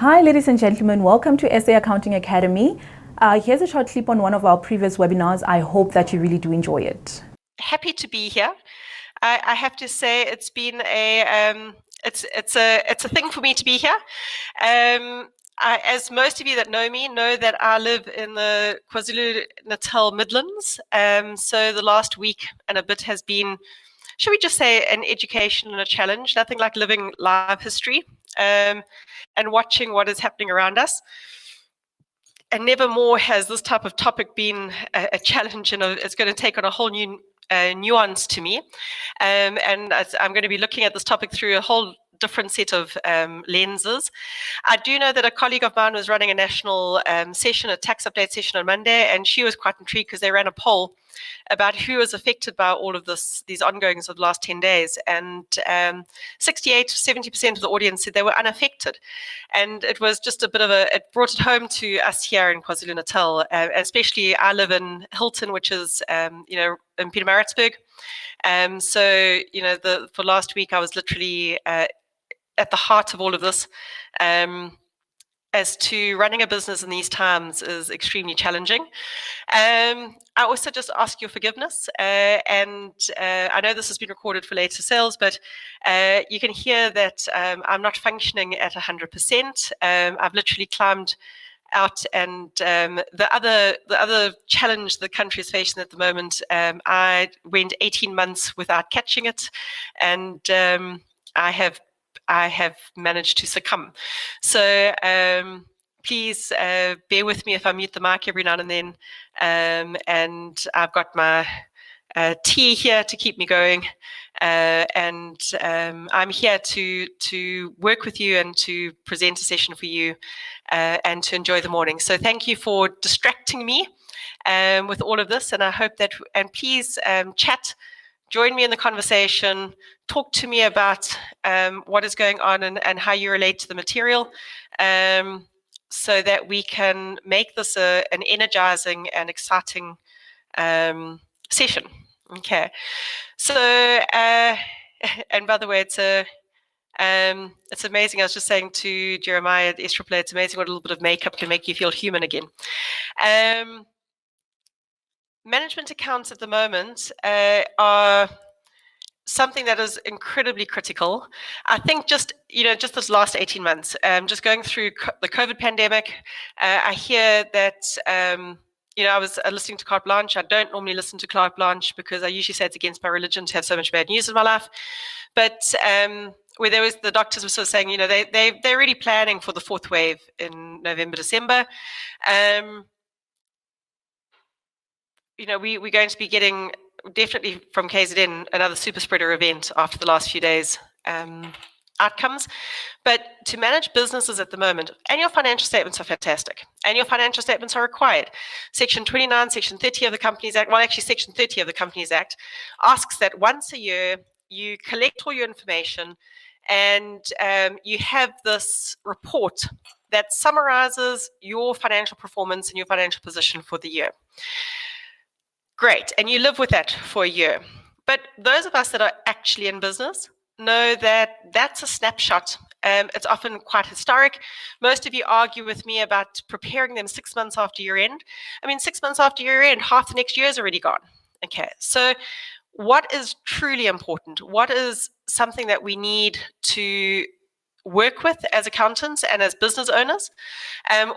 Hi, ladies and gentlemen. Welcome to SA Accounting Academy. Here's a short clip on one of our previous webinars. I hope that you really do enjoy it. Happy to be here. I have to say it's been it's a thing for me to be here. As most of you that know me know that I live in the KwaZulu-Natal Midlands. So the last week and a bit has been, should we just say, an education and a challenge. Nothing like living live history and watching what is happening around us. And never more has this type of topic been a challenge, and it's going to take on a whole new nuance to me. And I'm going to be looking at this topic through a whole different set of lenses. I do know that a colleague of mine was running a national session, a tax update session on Monday, and she was quite intrigued because they ran a poll about who was affected by all of these ongoings of the last 10 days. And 68 to 70% of the audience said they were unaffected. And it was just a bit of it brought it home to us here in KwaZulu-Natal, especially I live in Hilton, which is, in Pietermaritzburg. So, for last week, I was literally at the heart of all of this. As to running a business in these times is extremely challenging. I also just ask your forgiveness, and I know this has been recorded for later sales, but you can hear that I'm not functioning at 100%. I've literally climbed out, and the other challenge the country is facing at the moment, I went 18 months without catching it, and I have managed to succumb. So please bear with me if I mute the mic every now and then. And I've got my tea here to keep me going. And I'm here to work with you and to present a session for you and to enjoy the morning. So thank you for distracting me with all of this. And I hope that, and please chat. Join me in the conversation, talk to me about what is going on and how you relate to the material, so that we can make this an energizing and exciting session. Okay, so, and by the way, it's amazing. I was just saying to Jeremiah at Estraplay, it's amazing what a little bit of makeup can make you feel human again. Management accounts at the moment are something that is incredibly critical. I think just this last 18 months, just going through the COVID pandemic, I hear that, I was listening to Carte Blanche. I don't normally listen to Carte Blanche because I usually say it's against my religion to have so much bad news in my life. But where there was, the doctors were sort of saying, they're really planning for the fourth wave in November, December. We're going to be getting, definitely from KZN, another super spreader event after the last few days outcomes. But to manage businesses at the moment, annual financial statements are fantastic. Annual financial statements are required. Section 29, Section 30 of the Companies Act, well, actually Section 30 of the Companies Act asks that once a year you collect all your information and you have this report that summarizes your financial performance and your financial position for the year. Great, and you live with that for a year. But those of us that are actually in business know that that's a snapshot. It's often quite historic. Most of you argue with me about preparing them 6 months after year end. 6 months after year end, half the next year is already gone. Okay, so what is truly important? What is something that we need to work with as accountants and as business owners?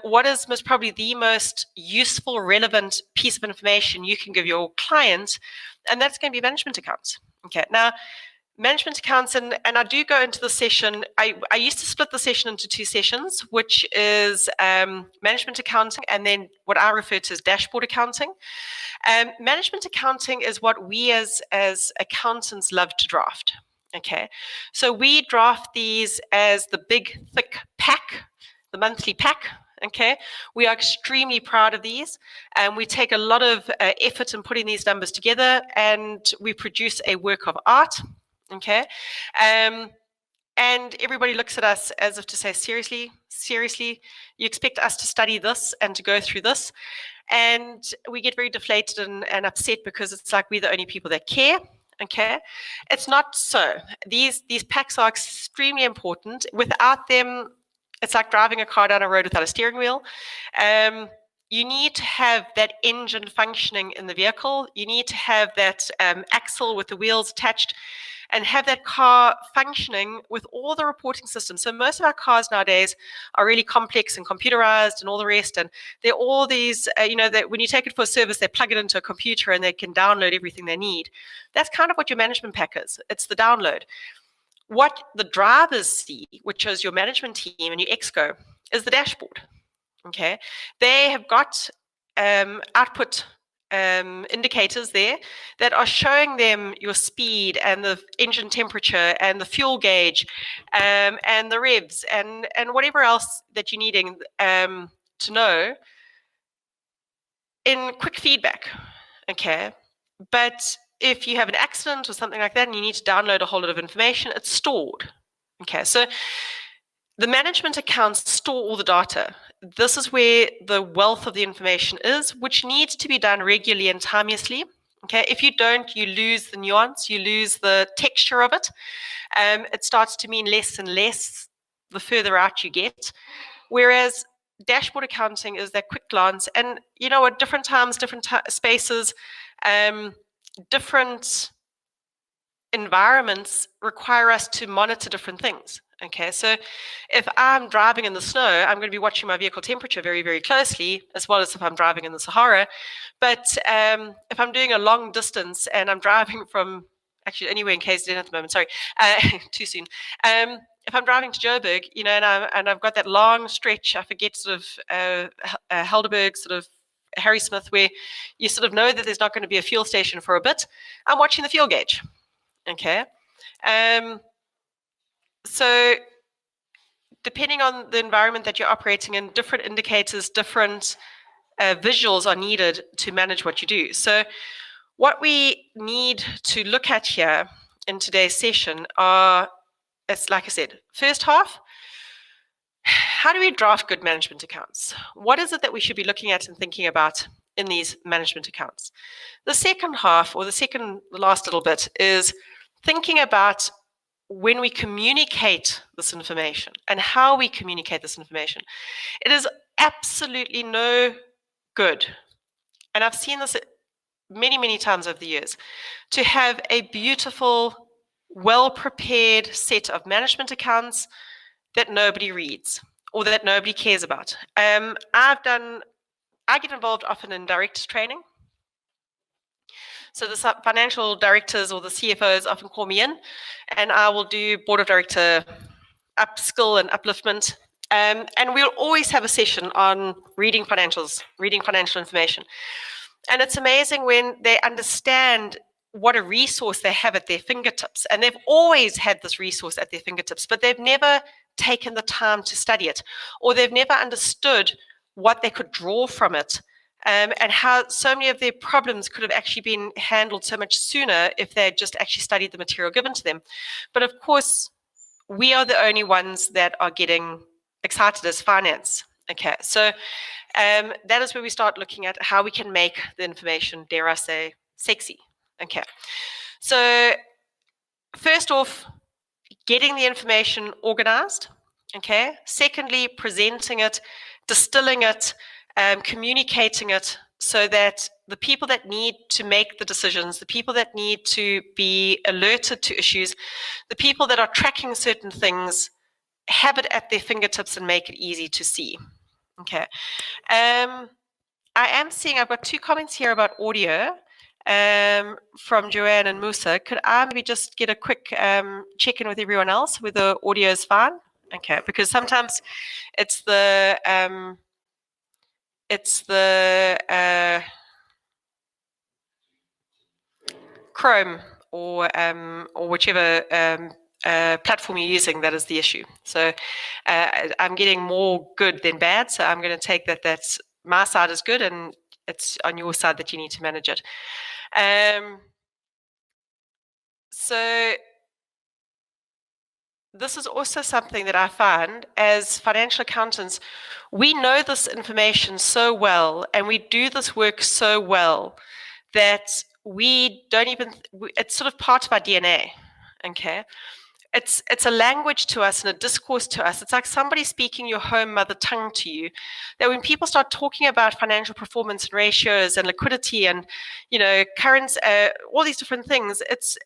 What is most probably the most useful, relevant piece of information you can give your client? And that's going to be management accounts. Okay, now management accounts, and I do go into the session, I used to split the session into 2 sessions, which is management accounting and then what I refer to as dashboard accounting. Management accounting is what we as accountants love to draft. Okay, so we draft these as the big, thick pack, the monthly pack. Okay, we are extremely proud of these, and we take a lot of effort in putting these numbers together, and we produce a work of art. Okay, and everybody looks at us as if to say, seriously, you expect us to study this and to go through this? And we get very deflated and upset because it's like we're the only people that care. Okay, it's not so. These packs are extremely important. Without them, It's like driving a car down a road without a steering wheel. You need to have that engine functioning in the vehicle. You need to have that axle with the wheels attached and have that car functioning with all the reporting systems. So most of our cars nowadays are really complex and computerized and all the rest. And they're all these, that when you take it for a service, they plug it into a computer and they can download everything they need. That's kind of what your management pack is. It's the download. What the drivers see, which is your management team and your exco, is the dashboard. Okay, they have got output indicators there that are showing them your speed and the engine temperature and the fuel gauge and the revs and whatever else that you're needing to know in quick feedback. Okay, but if you have an accident or something like that and you need to download a whole lot of information, it's stored. Okay, so the management accounts store all the data. This is where the wealth of the information is, which needs to be done regularly and timeously. Okay, if you don't, you lose the nuance, you lose the texture of it. It starts to mean less and less the further out you get. Whereas dashboard accounting is that quick glance, and at different times, different spaces, different environments require us to monitor different things. Okay, so if I'm driving in the snow, I'm going to be watching my vehicle temperature very, very closely, as well as if I'm driving in the Sahara. But if I'm doing a long distance and I'm driving from, actually anywhere in KZN at the moment, sorry, too soon. If I'm driving to Joburg, and I've got that long stretch, I forget sort of Helderberg, sort of Harry Smith, where you sort of know that there's not going to be a fuel station for a bit, I'm watching the fuel gauge. Okay. So depending on the environment that you're operating in, different indicators, different visuals are needed to manage what you do. So what we need to look at here in today's session are, it's like I said, first half, how do we draft good management accounts? What is it that we should be looking at and thinking about in these management accounts? The second half, or the last little bit, is thinking about when we communicate this information and how we communicate this information. It is absolutely no good, and I've seen this many, many times over the years, to have a beautiful, well-prepared set of management accounts that nobody reads or that nobody cares about. I get involved often in directors training. So the financial directors or the CFOs often call me in, and I will do board of director upskill and upliftment. And we'll always have a session on reading financials, reading financial information. And it's amazing when they understand what a resource they have at their fingertips. And they've always had this resource at their fingertips, but they've never taken the time to study it, or they've never understood what they could draw from it. And how so many of their problems could have actually been handled so much sooner if they had just actually studied the material given to them. But of course, we are the only ones that are getting excited as finance. Okay, so that is where we start looking at how we can make the information, dare I say, sexy. Okay, so first off, getting the information organized. Okay, secondly, presenting it, distilling it, communicating it so that the people that need to make the decisions, the people that need to be alerted to issues, the people that are tracking certain things have it at their fingertips and make it easy to see. Okay. I am seeing, I've got 2 comments here about audio from Joanne and Musa. Could I maybe just get a quick check-in with everyone else whether the audio is fine? Okay, because sometimes it's the Chrome or whichever platform you're using that is the issue. So I'm getting more good than bad. So I'm going to take that that's my side is good and it's on your side that you need to manage it. So this is also something that I find as financial accountants, we know this information so well and we do this work so well that we don't even, it's sort of part of our DNA, okay? it's a language to us and a discourse to us. It's like somebody speaking your home mother tongue to you. That when people start talking about financial performance and ratios and liquidity and current all these different things, it's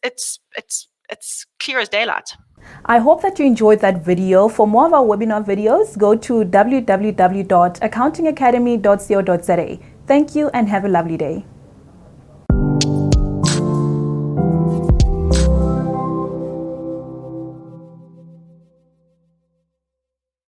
clear as daylight. I hope that you enjoyed that video. For more of our webinar videos, go to www.accountingacademy.co.za. Thank you and have a lovely day.